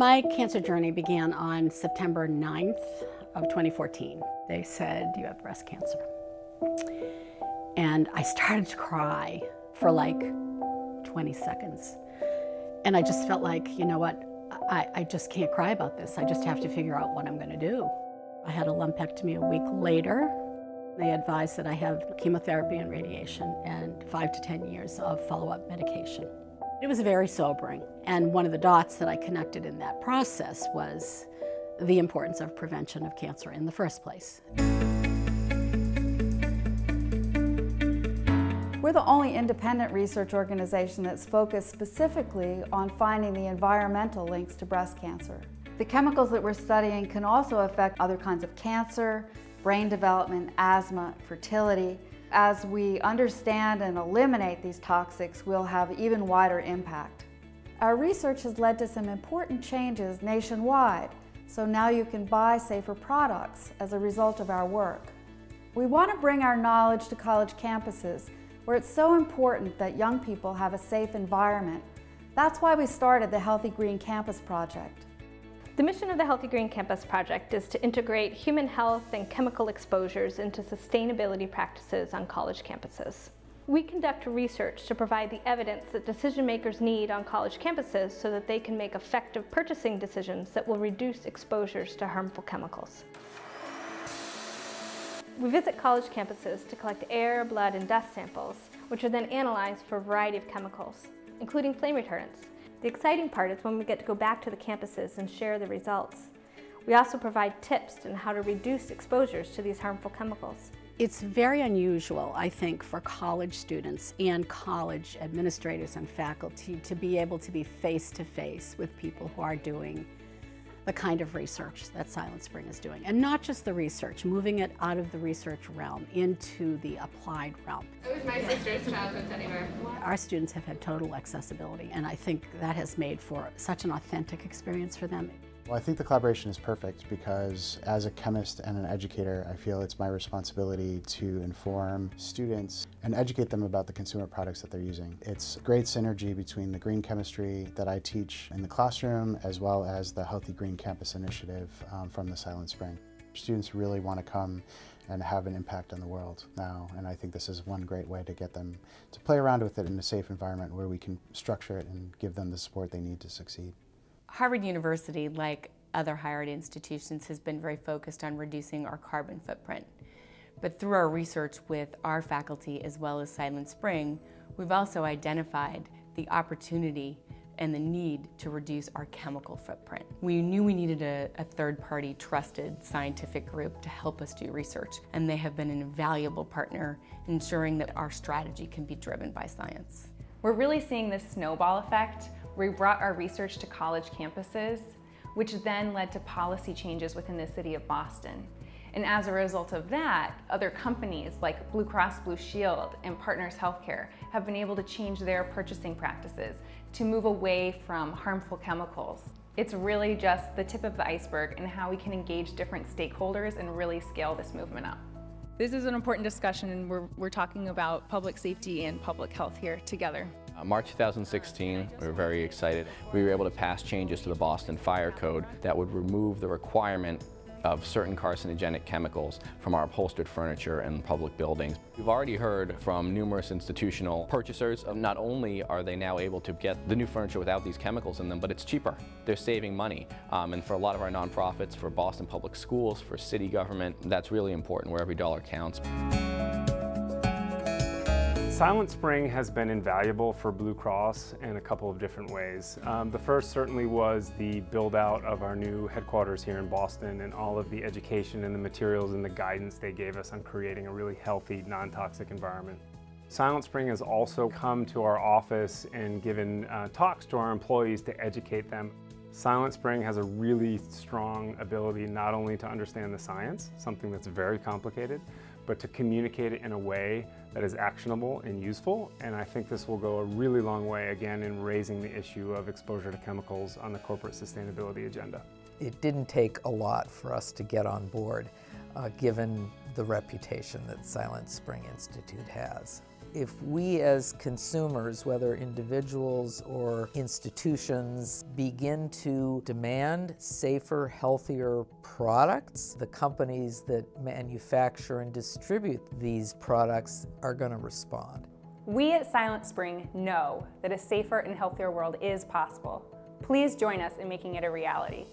My cancer journey began on September 9th of 2014. They said, you have breast cancer. And I started to cry for like 20 seconds. And I just felt like, you know what, I just can't cry about this. I just have to figure out what I'm going to do. I had a lumpectomy a week later. They advised that I have chemotherapy and radiation and 5 to 10 years of follow-up medication. It was very sobering. And one of the dots that I connected in that process was the importance of prevention of cancer in the first place. We're the only independent research organization that's focused specifically on finding the environmental links to breast cancer. The chemicals that we're studying can also affect other kinds of cancer, brain development, asthma, fertility. As we understand and eliminate these toxics, we'll have even wider impact. Our research has led to some important changes nationwide, so now you can buy safer products as a result of our work. We want to bring our knowledge to college campuses, where it's so important that young people have a safe environment. That's why we started the Healthy Green Campus Project. The mission of the Healthy Green Campus Project is to integrate human health and chemical exposures into sustainability practices on college campuses. We conduct research to provide the evidence that decision makers need on college campuses so that they can make effective purchasing decisions that will reduce exposures to harmful chemicals. We visit college campuses to collect air, blood, and dust samples, which are then analyzed for a variety of chemicals, including flame retardants. The exciting part is when we get to go back to the campuses and share the results. We also provide tips on how to reduce exposures to these harmful chemicals. It's very unusual, I think, for college students and college administrators and faculty to be able to be face-to-face with people who are doing the kind of research that Silent Spring is doing. And not just the research, moving it out of the research realm into the applied realm. It was my sister's childhood teddy bear. Our students have had total accessibility, and I think that has made for such an authentic experience for them. Well, I think the collaboration is perfect because as a chemist and an educator, I feel it's my responsibility to inform students and educate them about the consumer products that they're using. It's great synergy between the green chemistry that I teach in the classroom as well as the Healthy Green Campus initiative from the Silent Spring. Students really want to come and have an impact on the world now, and I think this is one great way to get them to play around with it in a safe environment where we can structure it and give them the support they need to succeed. Harvard University, like other higher ed institutions, has been very focused on reducing our carbon footprint. But through our research with our faculty as well as Silent Spring, we've also identified the opportunity and the need to reduce our chemical footprint. We knew we needed a third-party trusted scientific group to help us do research, and they have been an invaluable partner ensuring that our strategy can be driven by science. We're really seeing this snowball effect. We brought our research to college campuses, which then led to policy changes within the city of Boston. And as a result of that, other companies like Blue Cross Blue Shield and Partners Healthcare have been able to change their purchasing practices to move away from harmful chemicals. It's really just the tip of the iceberg in how we can engage different stakeholders and really scale this movement up. This is an important discussion, and we're talking about public safety and public health here together. March 2016, we were very excited. We were able to pass changes to the Boston Fire Code that would remove the requirement of certain carcinogenic chemicals from our upholstered furniture and public buildings. We've already heard from numerous institutional purchasers of not only are they now able to get the new furniture without these chemicals in them, but it's cheaper. They're saving money. And for a lot of our nonprofits, for Boston Public Schools, for city government, that's really important where every dollar counts. Silent Spring has been invaluable for Blue Cross in a couple of different ways. The first certainly was the build out of our new headquarters here in Boston and all of the education and the materials and the guidance they gave us on creating a really healthy, non-toxic environment. Silent Spring has also come to our office and given talks to our employees to educate them. Silent Spring has a really strong ability not only to understand the science, something that's very complicated, but to communicate it in a way that is actionable and useful. And I think this will go a really long way, again, in raising the issue of exposure to chemicals on the corporate sustainability agenda. It didn't take a lot for us to get on board, given the reputation that Silent Spring Institute has. If we as consumers, whether individuals or institutions, begin to demand safer, healthier products, the companies that manufacture and distribute these products are going to respond. We at Silent Spring know that a safer and healthier world is possible. Please join us in making it a reality.